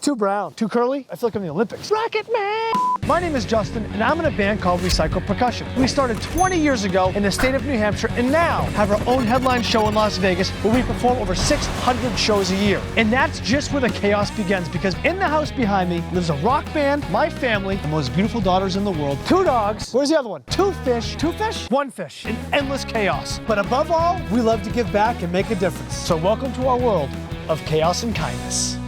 Too brown. Too curly? I feel like I'm in the Olympics. Rocket Man! My name is Justin, and I'm in a band called Recycled Percussion. We started 20 years ago in the state of New Hampshire, and now have our own headline show in Las Vegas where we perform over 600 shows a year. And that's just where the chaos begins, because in the house behind me lives a rock band, my family, the most beautiful daughters in the world, 2 dogs, where's the other one? 2 fish, 2 fish? 1 fish, and endless chaos. But above all, we love to give back and make a difference. So welcome to our world of chaos and kindness.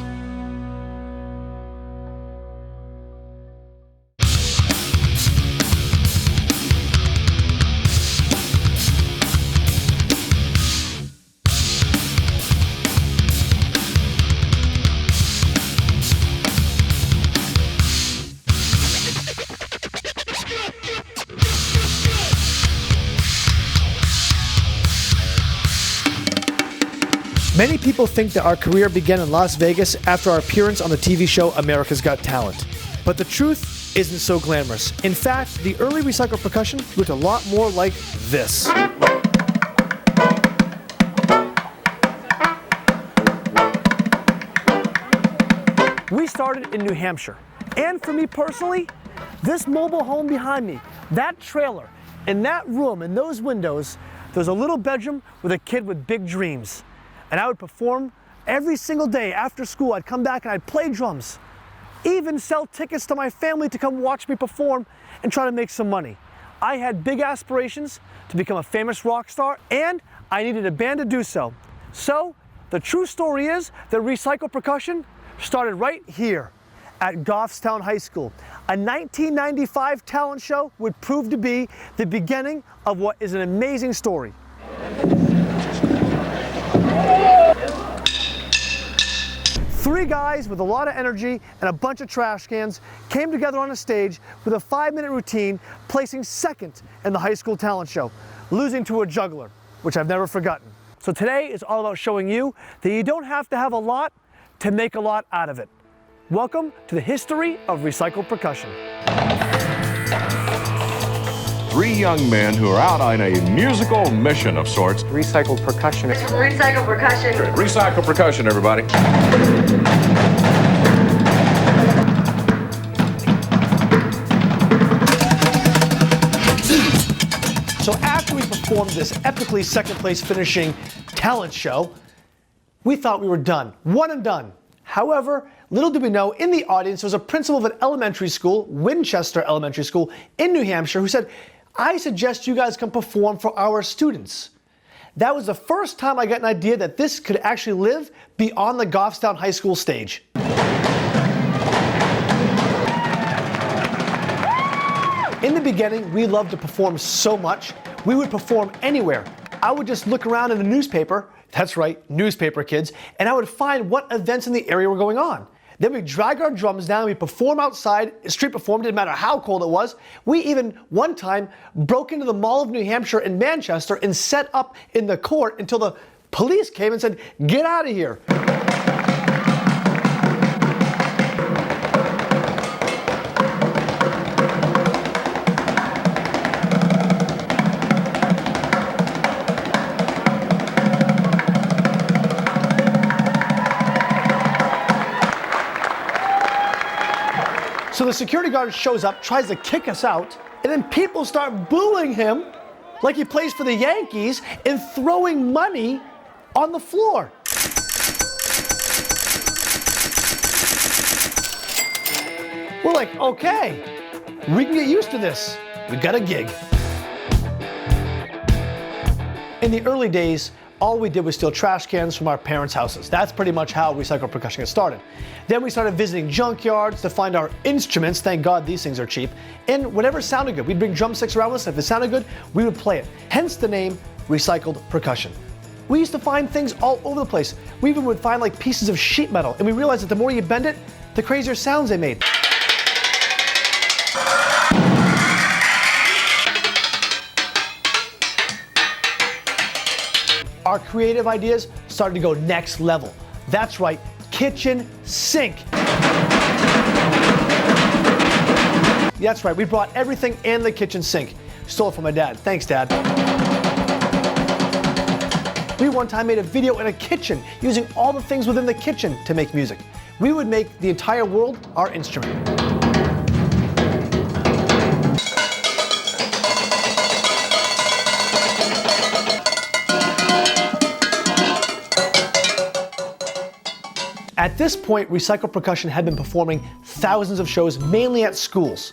Many people think that our career began in Las Vegas after our appearance on the TV show America's Got Talent. But the truth isn't so glamorous. In fact, the early Recycled Percussion looked a lot more like this. We started in New Hampshire. And for me personally, this mobile home behind me, that trailer, in that room, in those windows, there's a little bedroom with a kid with big dreams. And I would perform every single day after school. I'd come back and I'd play drums, even sell tickets to my family to come watch me perform and try to make some money. I had big aspirations to become a famous rock star, and I needed a band to do so. So the true story is that Recycled Percussion started right here at Goffstown High School. A 1995 talent show would prove to be the beginning of what is an amazing story. Three guys with a lot of energy and a bunch of trash cans came together on a stage with a 5-minute routine, placing second in the high school talent show, losing to a juggler, which I've never forgotten. So today is all about showing you that you don't have to have a lot to make a lot out of it. Welcome to the history of Recycled Percussion. 3 young men who are out on a musical mission of sorts. Recycled Percussion. Recycled Percussion. Recycled Percussion, everybody. So after we performed this epically second place finishing talent show, we thought we were done, one and done. However, little did we know, in the audience was a principal of an elementary school, Winchester Elementary School in New Hampshire, who said, I suggest you guys come perform for our students. That was the first time I got an idea that this could actually live beyond the Goffstown High School stage. In the beginning, we loved to perform so much, we would perform anywhere. I would just look around in the newspaper, that's right, newspaper kids, and I would find what events in the area were going on. Then we drag our drums down, we perform outside, street perform, didn't matter how cold it was. We even, one time, broke into the Mall of New Hampshire in Manchester and set up in the court until the police came and said, get out of here. So the security guard shows up, tries to kick us out, and then people start booing him like he plays for the Yankees and throwing money on the floor. We're like, okay, we can get used to this. We got a gig. In the early days, all we did was steal trash cans from our parents' houses. That's pretty much how Recycled Percussion got started. Then we started visiting junkyards to find our instruments. Thank God these things are cheap. And whatever sounded good. We'd bring drumsticks around with us, and if it sounded good, we would play it. Hence the name Recycled Percussion. We used to find things all over the place. We even would find like pieces of sheet metal, and we realized that the more you bend it, the crazier sounds they made. Our creative ideas started to go next level. That's right, kitchen sink. That's right, we brought everything in the kitchen sink. Stole it from my dad. Thanks, Dad. We one time made a video in a kitchen using all the things within the kitchen to make music. we would make the entire world our instrument. At this point, Recycled Percussion had been performing thousands of shows, mainly at schools.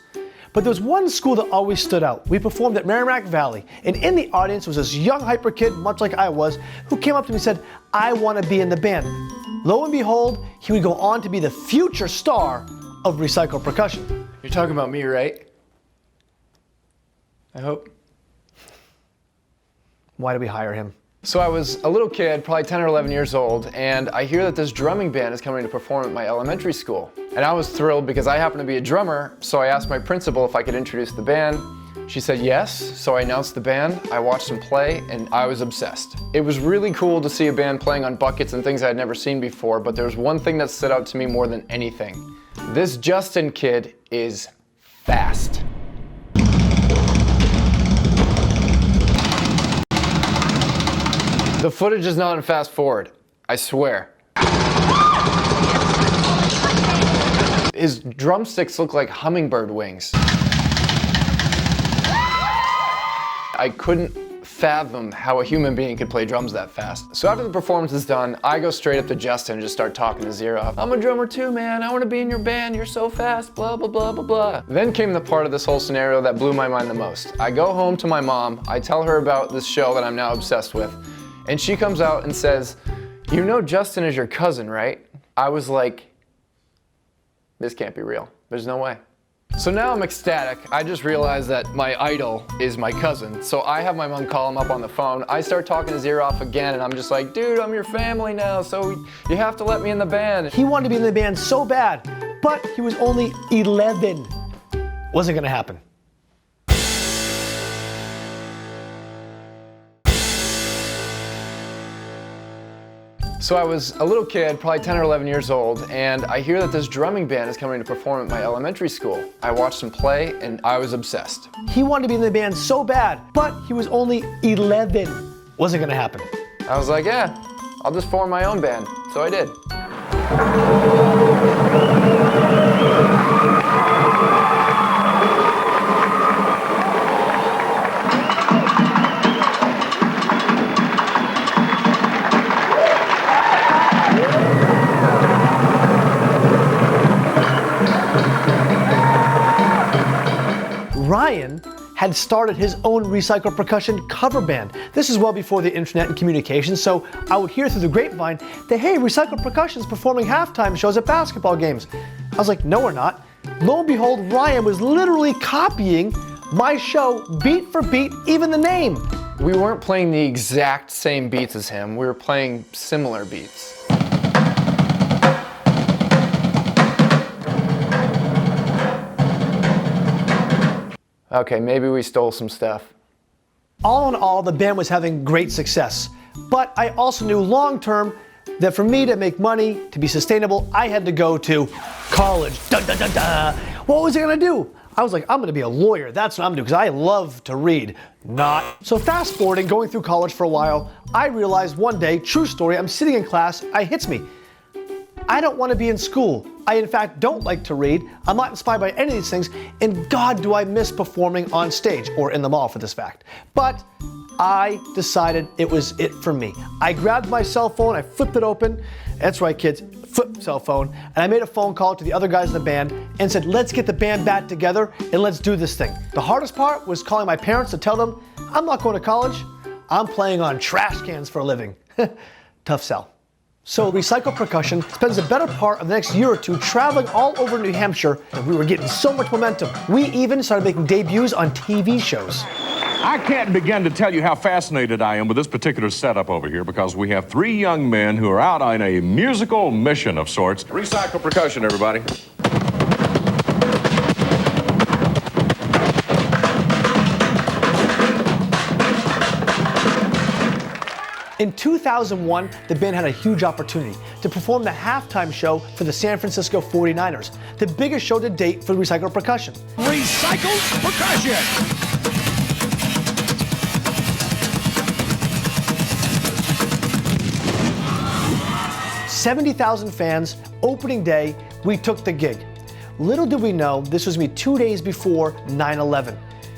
But there was one school that always stood out. We performed at Merrimack Valley, and in the audience was this young hyper kid, much like I was, who came up to me and said, "I want to be in the band." Lo and behold, he would go on to be the future star of Recycled Percussion. You're talking about me, right? I hope. Why did we hire him? So I was a little kid, probably 10 or 11 years old, and I hear that this drumming band is coming to perform at my elementary school. And I was thrilled because I happen to be a drummer, so I asked my principal if I could introduce the band. She said yes, so I announced the band, I watched them play, and I was obsessed. It was really cool to see a band playing on buckets and things I had never seen before, but there was one thing that stood out to me more than anything. This Justin kid is fast. The footage is not in fast forward, I swear. His drumsticks look like hummingbird wings. I couldn't fathom how a human being could play drums that fast. So after the performance is done, I go straight up to Justin and just start talking his ear off. "I'm a drummer too, man. I want to be in your band. You're so fast, blah, blah, blah, blah, blah." Then came the part of this whole scenario that blew my mind the most. I go home to my mom, I tell her about this show that I'm now obsessed with, and she comes out and says, "You know Justin is your cousin, right?" I was like, this can't be real. There's no way. So now I'm ecstatic. I just realized that my idol is my cousin. So I have my mom call him up on the phone. I start talking his ear off again, and I'm just like, "Dude, I'm your family now, so you have to let me in the band." He wanted to be in the band so bad, but he was only 11. Wasn't gonna happen. So I was a little kid, probably 10 or 11 years old, and I hear that this drumming band is coming to perform at my elementary school. I watched them play, and I was obsessed. He wanted to be in the band so bad, but he was only 11. Wasn't gonna happen. I was like, yeah, I'll just form my own band. So I did. Ryan had started his own Recycled Percussion cover band. This is well before the internet and communication, so I would hear through the grapevine that, hey, Recycled Percussion is performing halftime shows at basketball games. I was like, no, we're not. Lo and behold, Ryan was literally copying my show beat for beat, even the name. We weren't playing the exact same beats as him, we were playing similar beats. Okay, maybe we stole some stuff. All in all, the band was having great success. But I also knew long term that for me to make money, to be sustainable, I had to go to college. Dun, dun, dun, dun. What was I gonna do? I was like, I'm gonna be a lawyer. That's what I'm gonna do, because I love to read. Not. So fast forwarding, going through college for a while, I realized one day, true story, I'm sitting in class, it hits me. I don't want to be in school. I, in fact, don't like to read. I'm not inspired by any of these things. And God, do I miss performing on stage, or in the mall for this fact. But I decided it was it for me. I grabbed my cell phone, I flipped it open. That's right, kids, flip cell phone. And I made a phone call to the other guys in the band and said, let's get the band back together and let's do this thing. The hardest part was calling my parents to tell them, I'm not going to college. I'm playing on trash cans for a living. Tough sell. So Recycled Percussion spends the better part of the next year or two traveling all over New Hampshire, and we were getting so much momentum. We even started making debuts on TV shows. I can't begin to tell you how fascinated I am with this particular setup over here, because we have three young men who are out on a musical mission of sorts. Recycled Percussion, everybody. In 2001, the band had a huge opportunity to perform the halftime show for the San Francisco 49ers, the biggest show to date for Recycled Percussion. Recycled Percussion! 70,000 fans, opening day, we took the gig. Little did we know this was me 2 days before 9/11.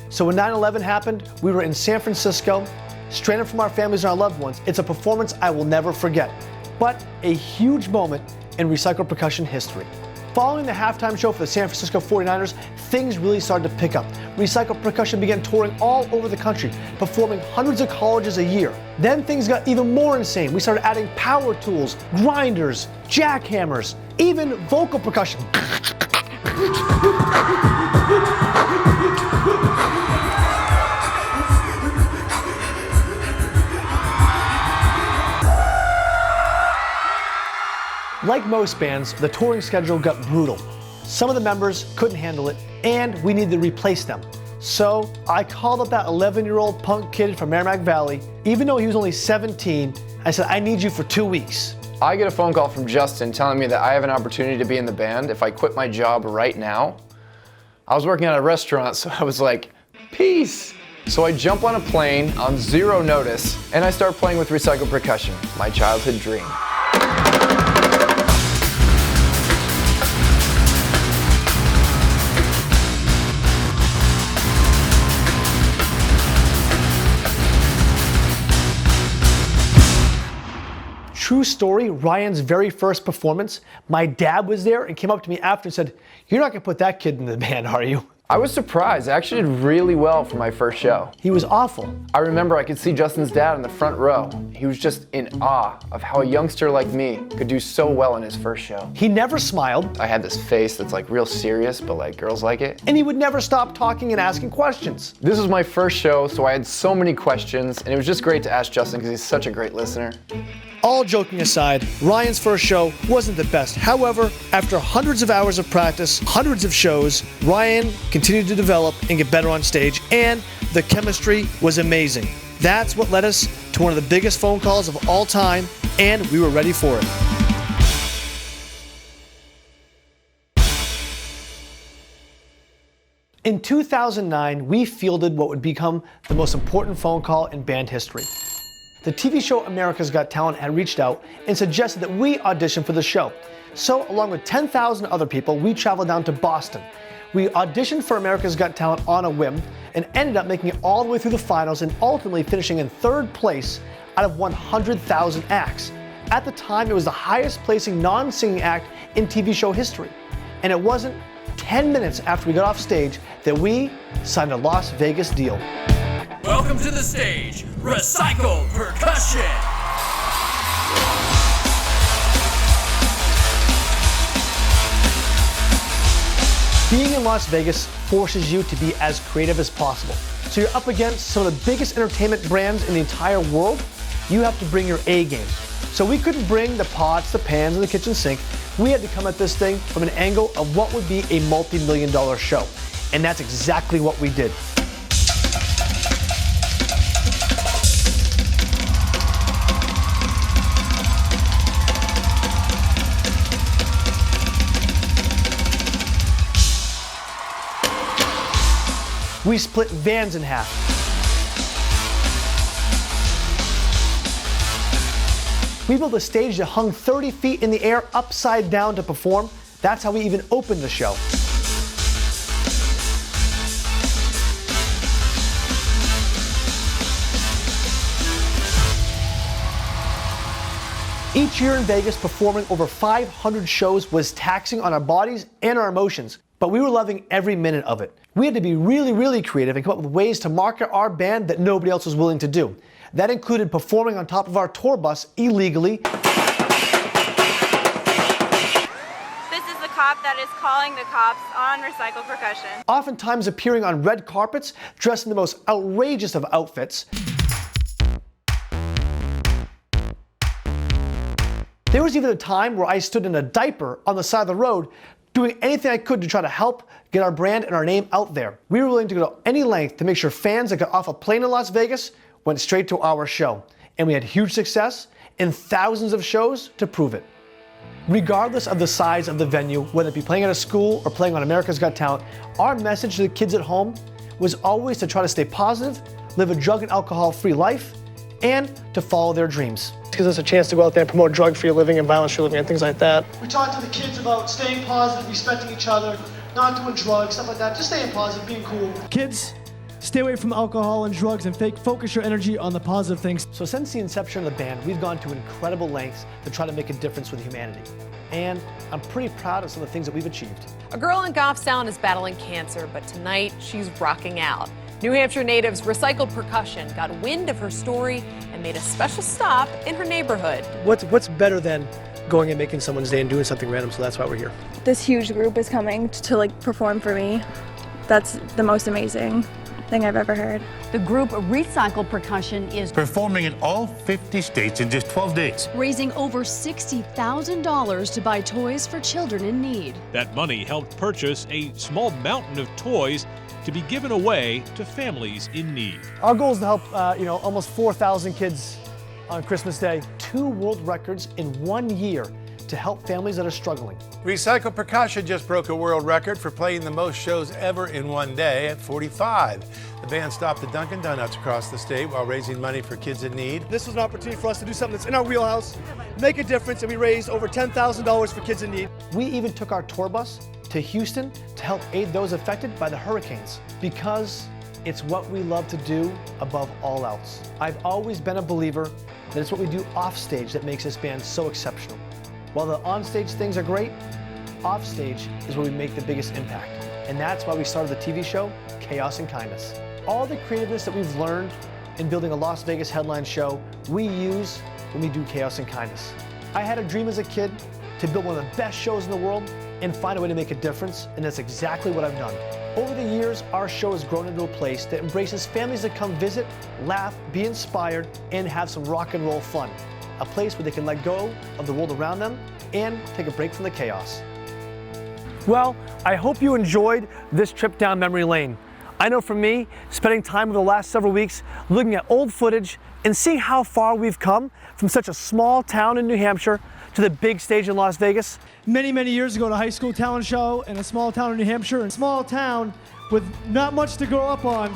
So when 9/11 happened, we were in San Francisco, stranded from our families and our loved ones. It's a performance I will never forget, but a huge moment in Recycled Percussion history. Following the halftime show for the San Francisco 49ers, things really started to pick up. Recycled Percussion began touring all over the country, performing hundreds of colleges a year. Then things got even more insane. We started adding power tools, grinders, jackhammers, even vocal percussion. Like most bands, the touring schedule got brutal. Some of the members couldn't handle it, and we needed to replace them. So I called up that 11-year-old punk kid from Merrimack Valley. Even though he was only 17, I said, I need you for 2 weeks. I get a phone call from Justin telling me that I have an opportunity to be in the band if I quit my job right now. I was working at a restaurant, so I was like, peace. So I jump on a plane on 0 notice, and I start playing with Recycled Percussion, my childhood dream. True story, Ryan's very first performance, my dad was there and came up to me after and said, "You're not gonna put that kid in the band, are you?" I was surprised. I actually did really well for my first show. He was awful. I remember I could see Justin's dad in the front row. He was just in awe of how a youngster like me could do so well in his first show. He never smiled. I had this face that's like real serious, but like girls like it. And he would never stop talking and asking questions. This was my first show, so I had so many questions, and it was just great to ask Justin because he's such a great listener. All joking aside, Ryan's first show wasn't the best. However, after hundreds of hours of practice, hundreds of shows, Ryan continued to develop and get better on stage, and the chemistry was amazing. That's what led us to one of the biggest phone calls of all time, and we were ready for it. In 2009, we fielded what would become the most important phone call in band history. The TV show America's Got Talent had reached out and suggested that we audition for the show. So, along with 10,000 other people, we traveled down to Boston. We auditioned for America's Got Talent on a whim and ended up making it all the way through the finals and ultimately finishing in 3rd place out of 100,000 acts. At the time, it was the highest placing non-singing act in TV show history. And it wasn't 10 minutes after we got off stage that we signed a Las Vegas deal. Welcome to the stage, Recycled Percussion! Being in Las Vegas forces you to be as creative as possible. So you're up against some of the biggest entertainment brands in the entire world. You have to bring your A game. So we couldn't bring the pots, the pans, and the kitchen sink. We had to come at this thing from an angle of what would be a multi-million-dollar show. And that's exactly what we did. We split vans in half. We built a stage that hung 30 feet in the air upside down to perform. That's how we even opened the show. Each year in Vegas, performing over 500 shows was taxing on our bodies and our emotions, but we were loving every minute of it. We had to be really creative and come up with ways to market our band that nobody else was willing to do. That included performing on top of our tour bus illegally. This is the cop that is calling the cops on Recycled Percussion. Oftentimes appearing on red carpets, dressed in the most outrageous of outfits. There was even a time where I stood in a diaper on the side of the road, doing anything I could to try to help get our brand and our name out there. We were willing to go to any length to make sure fans that got off a plane in Las Vegas went straight to our show. And we had huge success and thousands of shows to prove it. Regardless of the size of the venue, whether it be playing at a school or playing on America's Got Talent, our message to the kids at home was always to try to stay positive, live a drug and alcohol-free life, and to follow their dreams. It gives us a chance to go out there and promote drug-free living and violence-free living and things like that. We talk to the kids about staying positive, respecting each other, not doing drugs, stuff like that. Just staying positive, being cool. Kids, stay away from alcohol and drugs and focus your energy on the positive things. So since the inception of the band, we've gone to incredible lengths to try to make a difference with humanity. And I'm pretty proud of some of the things that we've achieved. A girl in Goffstown is battling cancer, but tonight she's rocking out. New Hampshire natives Recycled Percussion got wind of her story and made a special stop in her neighborhood. What's better than going and making someone's day and doing something random, so that's why we're here. This huge group is coming to like perform for me. That's the most amazing thing I've ever heard. The group Recycled Percussion is performing in all 50 states in just 12 days. Raising over $60,000 to buy toys for children in need. That money helped purchase a small mountain of toys to be given away to families in need. Our goal is to help almost 4,000 kids on Christmas Day. 2 world records in 1 year to help families that are struggling. Recycled Percussion just broke a world record for playing the most shows ever in one day at 45. The band stopped at Dunkin' Donuts across the state while raising money for kids in need. This was an opportunity for us to do something that's in our wheelhouse, make a difference, and we raised over $10,000 for kids in need. We even took our tour bus to Houston to help aid those affected by the hurricanes because it's what we love to do above all else. I've always been a believer that it's what we do off stage that makes this band so exceptional. While the on-stage things are great, off-stage is where we make the biggest impact. And that's why we started the TV show, Chaos and Kindness. All the creativeness that we've learned in building a Las Vegas headline show, we use when we do Chaos and Kindness. I had a dream as a kid to build one of the best shows in the world and find a way to make a difference, and that's exactly what I've done. Over the years, our show has grown into a place that embraces families that come visit, laugh, be inspired, and have some rock and roll fun. A place where they can let go of the world around them and take a break from the chaos. Well, I hope you enjoyed this trip down memory lane. I know for me, spending time over the last several weeks looking at old footage and seeing how far we've come from such a small town in New Hampshire to the big stage in Las Vegas. Many, many years ago, at a high school talent show in a small town in New Hampshire, a small town with not much to grow up on,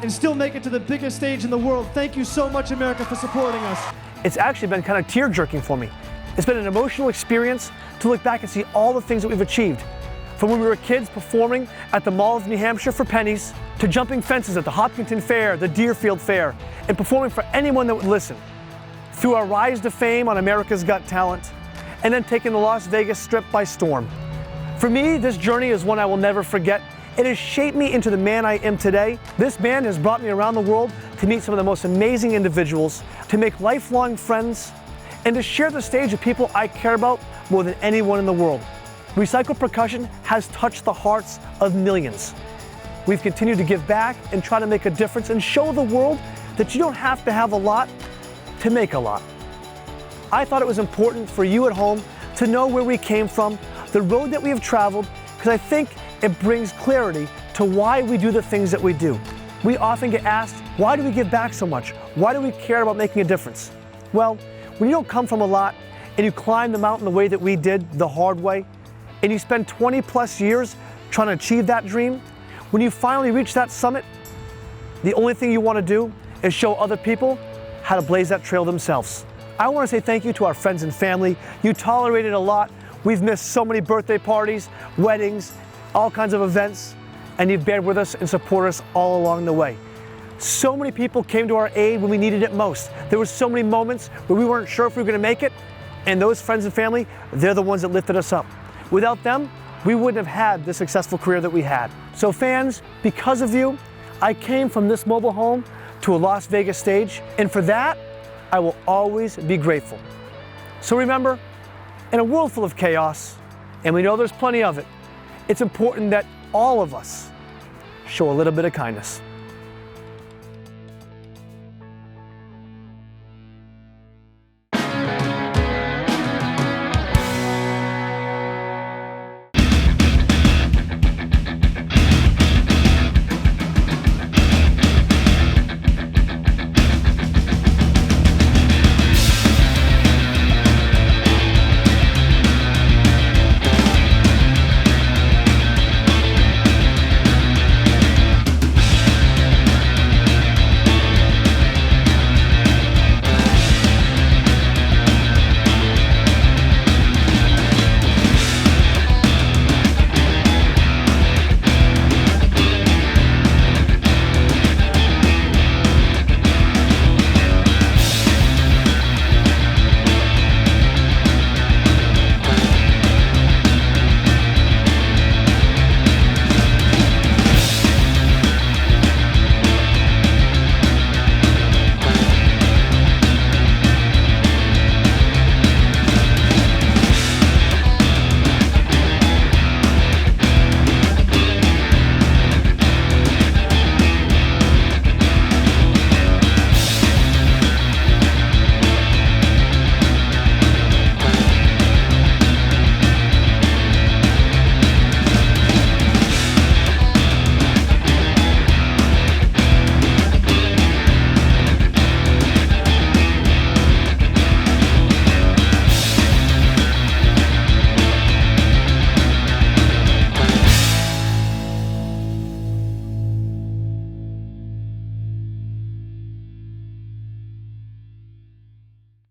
and still make it to the biggest stage in the world. Thank you so much, America, for supporting us. It's actually been kind of tear-jerking for me. It's been an emotional experience to look back and see all the things that we've achieved. From when we were kids performing at the Mall of New Hampshire for pennies, to jumping fences at the Hopkinton Fair, the Deerfield Fair, and performing for anyone that would listen. Through our rise to fame on America's Got Talent, and then taking the Las Vegas Strip by storm. For me, this journey is one I will never forget. It has shaped me into the man I am today. This band has brought me around the world to meet some of the most amazing individuals, to make lifelong friends, and to share the stage with people I care about more than anyone in the world. Recycled Percussion has touched the hearts of millions. We've continued to give back and try to make a difference and show the world that you don't have to have a lot to make a lot. I thought it was important for you at home to know where we came from, the road that we have traveled, because I think it brings clarity to why we do the things that we do. We often get asked, why do we give back so much? Why do we care about making a difference? Well, when you don't come from a lot and you climb the mountain the way that we did, the hard way, and you spend 20 plus years trying to achieve that dream, when you finally reach that summit, the only thing you want to do is show other people how to blaze that trail themselves. I want to say thank you to our friends and family. You tolerated a lot. We've missed so many birthday parties, weddings, all kinds of events, and you've bared with us and supported us all along the way. So many people came to our aid when we needed it most. There were so many moments where we weren't sure if we were going to make it, and those friends and family, they're the ones that lifted us up. Without them, we wouldn't have had the successful career that we had. So fans, because of you, I came from this mobile home to a Las Vegas stage, and for that, I will always be grateful. So remember, in a world full of chaos, and we know there's plenty of it, it's important that all of us show a little bit of kindness.